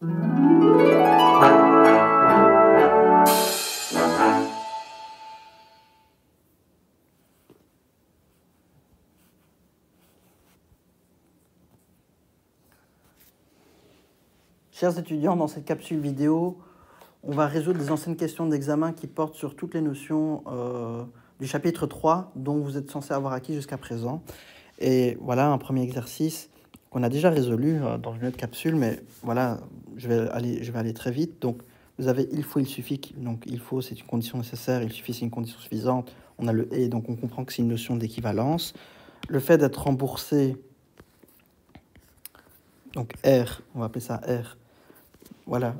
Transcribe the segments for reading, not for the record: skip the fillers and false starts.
Chers étudiants, dans cette capsule vidéo, on va résoudre les anciennes questions d'examen qui portent sur toutes les notions du chapitre 3 dont vous êtes censé avoir acquis jusqu'à présent. Et voilà un premier exercice qu'on a déjà résolu dans une autre capsule, mais voilà, je vais aller très vite. Donc, vous avez il faut, il suffit. Donc, il faut, c'est une condition nécessaire, il suffit, c'est une condition suffisante. On a le et, donc on comprend que c'est une notion d'équivalence. Le fait d'être remboursé, donc R, on va appeler ça R. Voilà,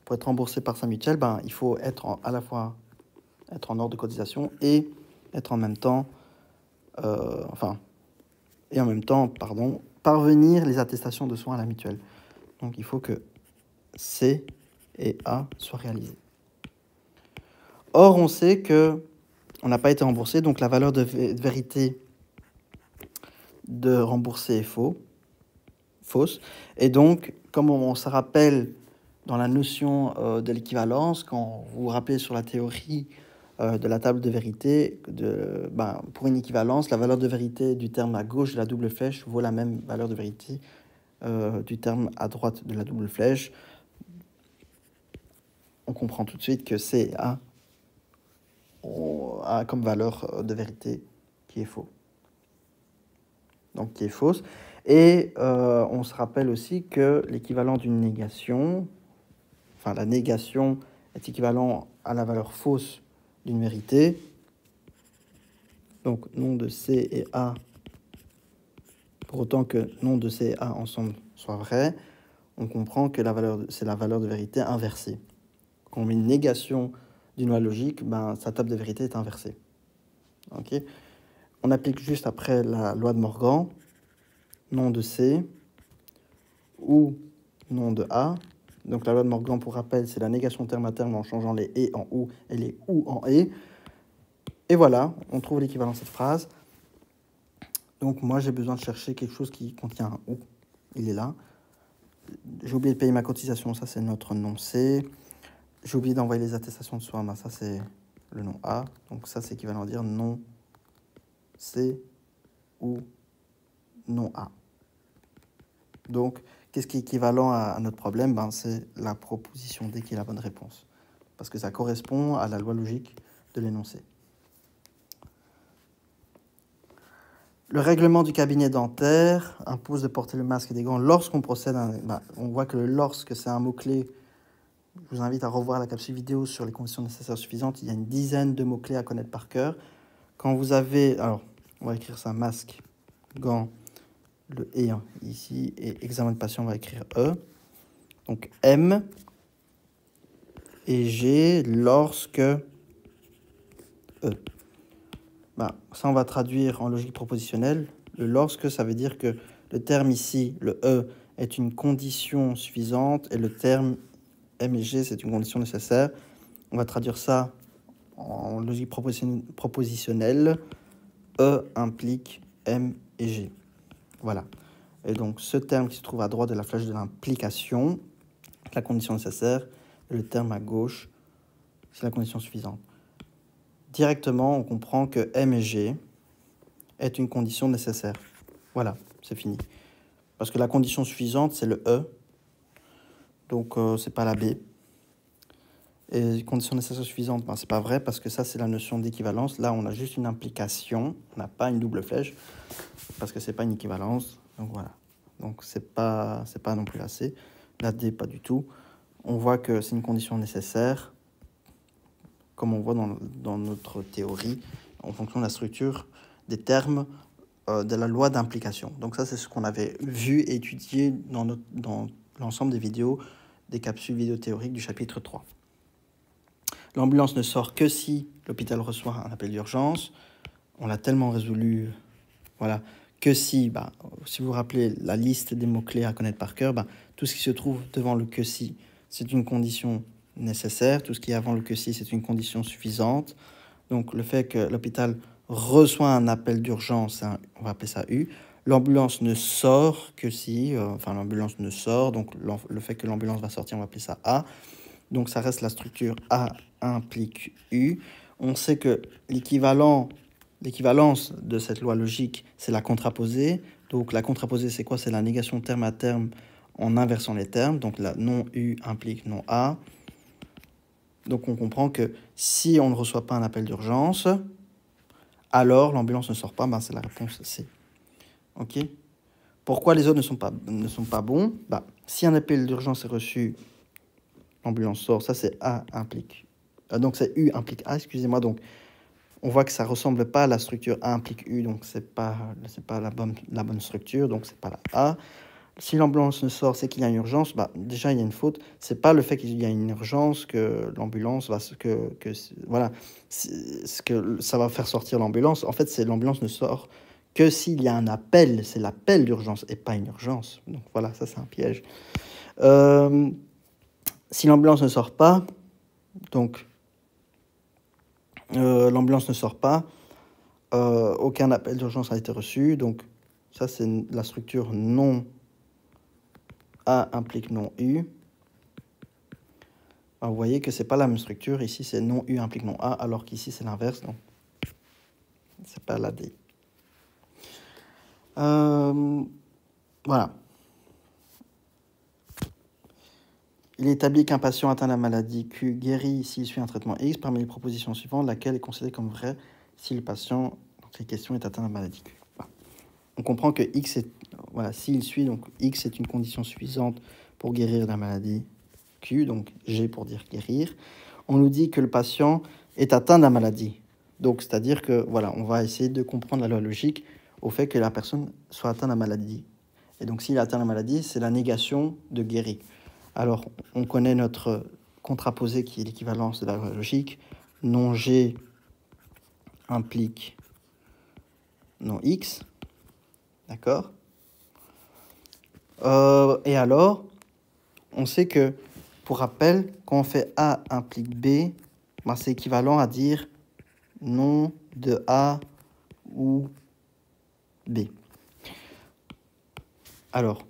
pour être remboursé par sa mutuelle, ben, il faut être à la fois être en ordre de cotisation et être en même temps, parvenir les attestations de soins à la mutuelle. Donc il faut que C et A soient réalisés. Or, on sait que on n'a pas été remboursé, donc la valeur de vérité de remboursé est fausse. Et donc, comme on se rappelle dans la notion de l'équivalence, quand vous vous rappelez sur la théorie de la table de vérité, pour une équivalence, la valeur de vérité du terme à gauche de la double flèche vaut la même valeur de vérité du terme à droite de la double flèche. On comprend tout de suite que C et A a comme valeur de vérité qui est faux. Donc qui est fausse. Et on se rappelle aussi que l'équivalent d'une négation, enfin la négation est équivalent à la valeur fausse d'une vérité. Donc nom de C et A, pour autant que nom de C et A ensemble soient vrais, on comprend que c'est la valeur de vérité inversée. Quand on met une négation d'une loi logique, sa table de vérité est inversée. Okay. On applique juste après la loi de Morgan, nom de C ou nom de A. Donc la loi de Morgan, pour rappel, c'est la négation terme à terme en changeant les et en ou et les ou en et. Et voilà, on trouve l'équivalent de cette phrase. Donc moi, j'ai besoin de chercher quelque chose qui contient un ou. Il est là. J'ai oublié de payer ma cotisation, ça c'est notre nom C. J'ai oublié d'envoyer les attestations de soins, ça c'est le nom A. Donc ça c'est équivalent à dire nom C ou nom A. Donc, qu'est-ce qui est équivalent à notre problème? C'est la proposition D qui est la bonne réponse. Parce que ça correspond à la loi logique de l'énoncé. Le règlement du cabinet dentaire impose de porter le masque et des gants lorsqu'on procède à... on voit que le lorsque, c'est un mot-clé. Je vous invite à revoir la capsule vidéo sur les conditions nécessaires suffisantes. Il y a une dizaine de mots-clés à connaître par cœur. Quand vous avez... Alors, on va écrire ça, masque, gants, le « et » ici, et examen de patient, on va écrire « e ». Donc, M et G lorsque E. Ça, on va traduire en logique propositionnelle. Le « lorsque », ça veut dire que le terme ici, le « e », est une condition suffisante, et le terme M et G, c'est une condition nécessaire. On va traduire ça en logique propositionnelle. E implique M et G. Voilà. Et donc, ce terme qui se trouve à droite de la flèche de l'implication, la condition nécessaire, et le terme à gauche, c'est la condition suffisante. Directement, on comprend que M et G est une condition nécessaire. Voilà, c'est fini. Parce que la condition suffisante, c'est le E, donc c'est pas la B. Et condition nécessaire suffisante, c'est pas vrai, parce que ça, c'est la notion d'équivalence. Là, on a juste une implication, on n'a pas une double flèche, parce que c'est pas une équivalence. Donc voilà. Donc c'est pas non plus la C. La D, pas du tout. On voit que c'est une condition nécessaire, comme on voit dans notre théorie, en fonction de la structure des termes de la loi d'implication. Donc ça, c'est ce qu'on avait vu et étudié dans l'ensemble des vidéos, des capsules vidéo théoriques du chapitre 3. L'ambulance ne sort que si l'hôpital reçoit un appel d'urgence. On l'a tellement résolu, voilà, que si vous vous rappelez la liste des mots-clés à connaître par cœur, tout ce qui se trouve devant le que si, c'est une condition nécessaire. Tout ce qui est avant le que si, c'est une condition suffisante. Donc, le fait que l'hôpital reçoit un appel d'urgence, on va appeler ça U. L'ambulance ne sort que si, enfin l'ambulance ne sort, donc le fait que l'ambulance va sortir, on va appeler ça A. Donc ça reste la structure A implique U. On sait que l'équivalence de cette loi logique, c'est la contraposée. Donc la contraposée, c'est quoi? C'est la négation terme à terme en inversant les termes. Donc la non U implique non A. Donc on comprend que si on ne reçoit pas un appel d'urgence, alors l'ambulance ne sort pas. Ben, c'est la réponse C. Ok. Pourquoi les autres ne sont pas bons? Bah, si un appel d'urgence est reçu, l'ambulance sort. Ça, c'est A implique. Donc, c'est U implique A, excusez-moi. Donc, on voit que ça ne ressemble pas à la structure A implique U. Donc, ce n'est pas la bonne structure. Donc, ce n'est pas la A. Si l'ambulance ne sort, c'est qu'il y a une urgence. Bah, déjà, il y a une faute. Ce n'est pas le fait qu'il y a une urgence que l'ambulance va... voilà. Ce que ça va faire sortir l'ambulance. En fait, c'est l'ambulance ne sort que s'il y a un appel, c'est l'appel d'urgence et pas une urgence. Donc voilà, ça c'est un piège. Si l'ambulance ne sort pas, donc l'ambulance ne sort pas, aucun appel d'urgence a été reçu, donc ça c'est la structure non A implique non U. Alors, vous voyez que c'est pas la même structure, ici c'est non U implique non A, alors qu'ici c'est l'inverse, donc c'est pas la D. Voilà. Il établit qu'un patient atteint la maladie Q guérit s'il suit un traitement X parmi les propositions suivantes, laquelle est considérée comme vraie si le patient, donc les questions, est atteint la maladie Q. Voilà. On comprend que X est, voilà, s'il suit, donc X est une condition suffisante pour guérir la maladie Q, donc G pour dire guérir. On nous dit que le patient est atteint de la maladie. Donc, c'est-à-dire que, voilà, on va essayer de comprendre la loi logique au fait que la personne soit atteinte de la maladie. Et donc, s'il atteint la maladie, c'est la négation de guérir. Alors, on connaît notre contraposé qui est l'équivalence de la loi logique. Non G implique non X. D'accord? Et alors, on sait que, pour rappel, quand on fait A implique B, ben c'est équivalent à dire non de A ou B. Alors,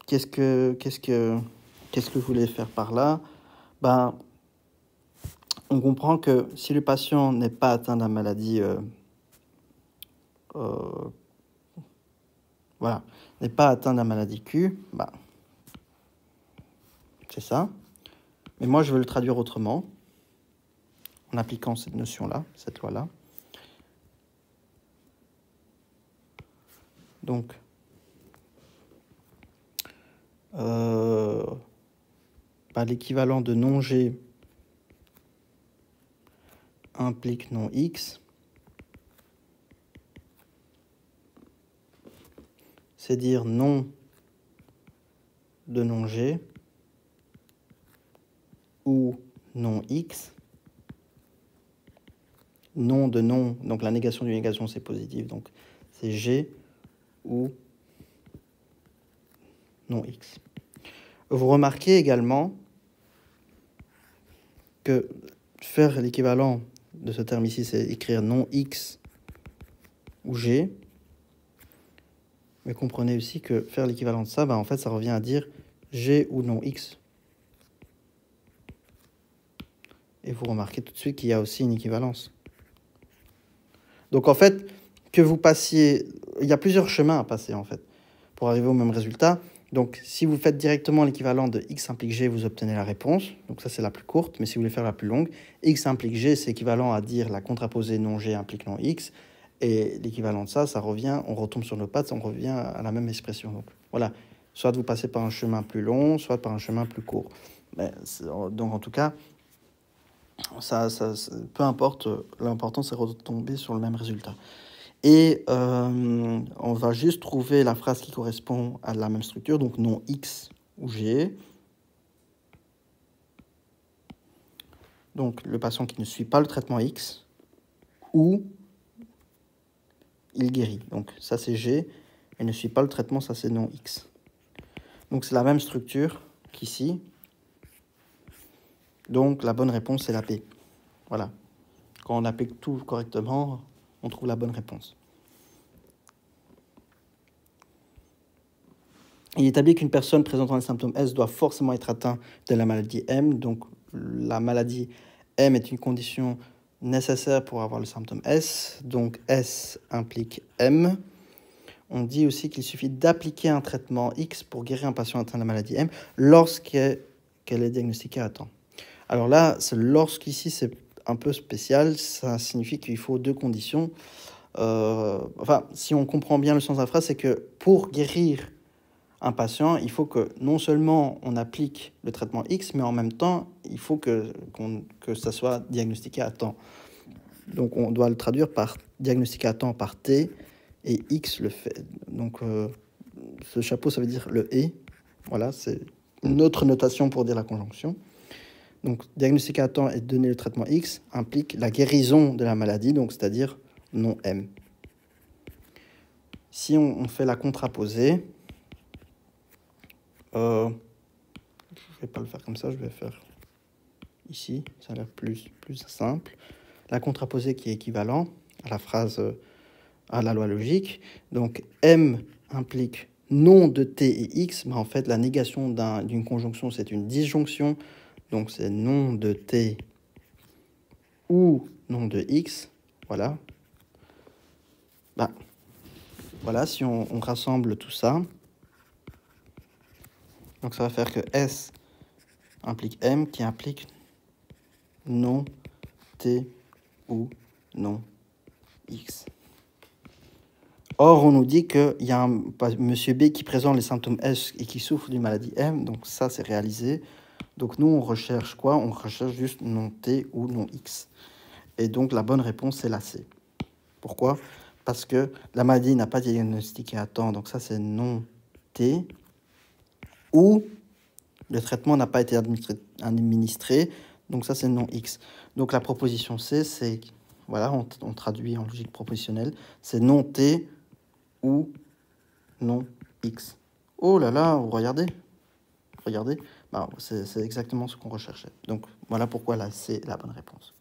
qu'est-ce que je voulais faire par là? Ben, on comprend que si le patient n'est pas atteint de la maladie, voilà, n'est pas atteint de la maladie Q, ben, c'est ça. Mais moi, je veux le traduire autrement, en appliquant cette notion-là, cette loi-là. Donc, l'équivalent de non G implique non X, c'est dire non de non G ou non X. Non de non, donc la négation d'une négation c'est positif, donc c'est G ou non X. Vous remarquez également que faire l'équivalent de ce terme ici, c'est écrire non X ou G. Mais comprenez aussi que faire l'équivalent de ça, en fait, ça revient à dire G ou non X. Et vous remarquez tout de suite qu'il y a aussi une équivalence. Donc en fait, que vous passiez... Il y a plusieurs chemins à passer en fait, pour arriver au même résultat. Donc si vous faites directement l'équivalent de X implique G, vous obtenez la réponse. Donc ça c'est la plus courte, mais si vous voulez faire la plus longue, X implique G, c'est équivalent à dire la contraposée non G implique non X. Et l'équivalent de ça, ça revient, on retombe sur nos pattes, on revient à la même expression. Donc voilà, soit vous passez par un chemin plus long, soit par un chemin plus court. Mais, donc en tout cas, ça, peu importe, l'important c'est de retomber sur le même résultat. Et on va juste trouver la phrase qui correspond à la même structure, donc non X ou G. Donc le patient qui ne suit pas le traitement X, ou il guérit. Donc ça c'est G, et ne suit pas le traitement, ça c'est non X. Donc c'est la même structure qu'ici. Donc la bonne réponse c'est la P. Voilà. Quand on applique tout correctement, on trouve la bonne réponse. Il établit qu'une personne présentant les symptômes S doit forcément être atteinte de la maladie M. Donc, la maladie M est une condition nécessaire pour avoir le symptôme S. Donc, S implique M. On dit aussi qu'il suffit d'appliquer un traitement X pour guérir un patient atteint de la maladie M lorsqu'elle est diagnostiquée à temps. Alors là, lorsqu'ici, c'est un peu spécial. Ça signifie qu'il faut deux conditions. Enfin, si on comprend bien le sens de la phrase, c'est que pour guérir un patient, il faut que non seulement on applique le traitement X, mais en même temps, il faut que ça soit diagnostiqué à temps. Donc, on doit le traduire par diagnostiqué à temps par T, et X le fait. Donc, ce chapeau, ça veut dire le « et ». Voilà, c'est une autre notation pour dire la conjonction. Donc, diagnostiquer à temps et donner le traitement X implique la guérison de la maladie, donc c'est-à-dire non M. Si on fait la contraposée, je ne vais pas le faire comme ça, je vais faire ici, ça a l'air plus simple. La contraposée qui est équivalent à la phrase, à la loi logique. Donc, M implique non de T et X, mais en fait, la négation d'une conjonction, c'est une disjonction. Donc, c'est non de T ou non de X. Voilà. Voilà, si on rassemble tout ça, donc ça va faire que S implique M qui implique non T ou non X. Or, on nous dit qu'il y a un monsieur B qui présente les symptômes S et qui souffre d'une maladie M, donc ça c'est réalisé. Donc nous on recherche quoi? On recherche juste non T ou non X. Et donc la bonne réponse c'est la C. Pourquoi? Parce que la maladie n'a pas été diagnostiquée à temps, donc ça c'est non T, ou le traitement n'a pas été administré, donc ça c'est non X. Donc la proposition C, c'est, voilà, on traduit en logique propositionnelle, c'est non T ou non X. Oh là là, regardez, c'est exactement ce qu'on recherchait. Donc voilà pourquoi la C est la bonne réponse.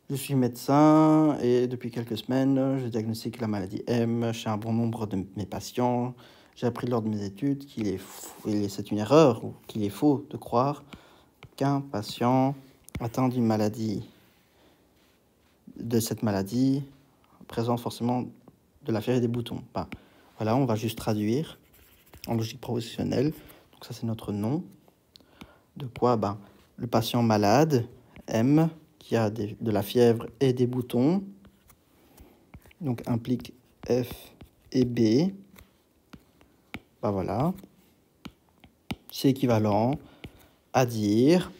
Je suis médecin et depuis quelques semaines, je diagnostique la maladie M chez un bon nombre de mes patients. J'ai appris lors de mes études c'est une erreur ou qu'il est faux de croire qu'un patient atteint d'une maladie, de cette maladie, présente forcément de la fièvre et des boutons. Voilà, on va juste traduire en logique propositionnelle. Donc ça, c'est notre nom. De quoi? Le patient malade, M, qui a de la fièvre et des boutons, donc implique F et B. Voilà. C'est équivalent à dire,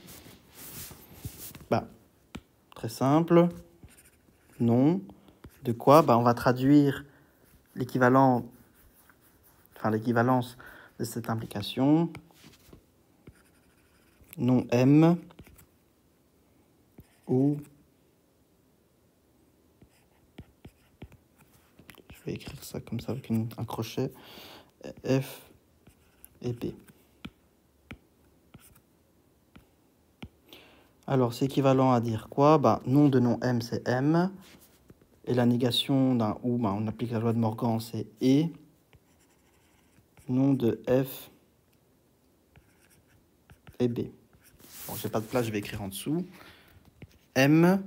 très simple, non. De quoi? On va traduire l'équivalence de cette implication. Non M ou, je vais écrire ça comme ça avec un crochet, F et B. Alors, c'est équivalent à dire quoi? Nom de non M, c'est M. Et la négation d'un ou, on applique la loi de Morgan, c'est E. Nom de F et B. Bon, j'ai pas de place, je vais écrire en dessous. M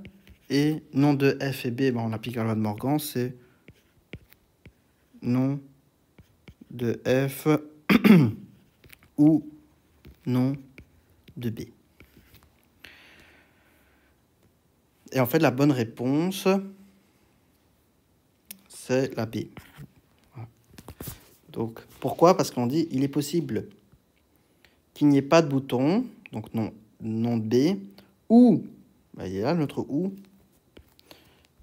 et nom de F et B, on applique la loi de Morgan, c'est nom de F ou nom de B. Et en fait, la bonne réponse, c'est la B. Voilà. Donc, pourquoi? Parce qu'on dit, il est possible qu'il n'y ait pas de bouton, donc non de B, ou, il est là notre ou,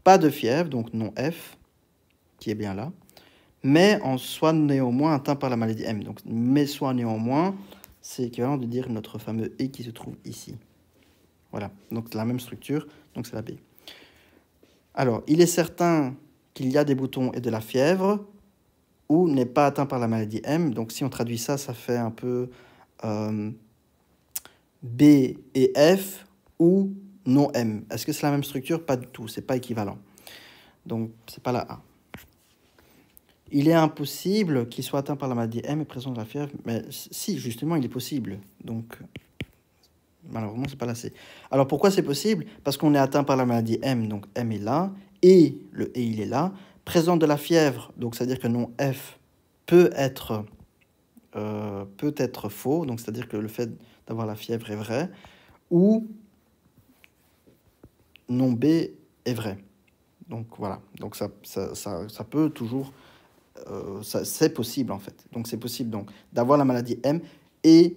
pas de fièvre, donc non F, qui est bien là, mais en soit néanmoins atteint par la maladie M. Donc, mais soit néanmoins, c'est équivalent de dire notre fameux E qui se trouve ici. Voilà, donc c'est la même structure, donc c'est la B. Alors, il est certain qu'il y a des boutons et de la fièvre, ou n'est pas atteint par la maladie M. Donc, si on traduit ça, ça fait un peu B et F, ou non M. Est-ce que c'est la même structure? Pas du tout, c'est pas équivalent. Donc, c'est pas la A. Il est impossible qu'il soit atteint par la maladie M et présent de la fièvre, mais si, justement, il est possible. Donc, malheureusement, c'est pas la C. Alors, pourquoi c'est possible? Parce qu'on est atteint par la maladie M, donc M est là, et le E, il est là. Présent de la fièvre, donc c'est-à-dire que non F peut être faux, donc c'est-à-dire que le fait d'avoir la fièvre est vrai, ou non B est vrai. Donc voilà, donc ça peut toujours, c'est possible en fait. Donc c'est possible donc d'avoir la maladie M et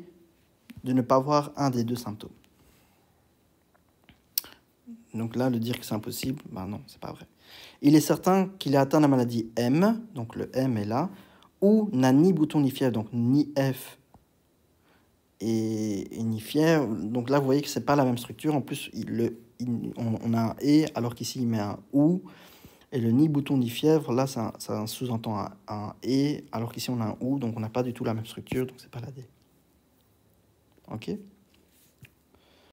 de ne pas avoir un des deux symptômes. Donc là, le dire que c'est impossible, ben non, c'est pas vrai. Il est certain qu'il est atteint de la maladie M, donc le M est là, ou n'a ni bouton ni fièvre, donc ni F et ni fièvre. Donc là, vous voyez que c'est pas la même structure. En plus, on a un et, alors qu'ici, il met un ou. Et le ni bouton ni fièvre, là, ça sous-entend un et, alors qu'ici, on a un ou. Donc, on n'a pas du tout la même structure, donc c'est pas la D. OK ?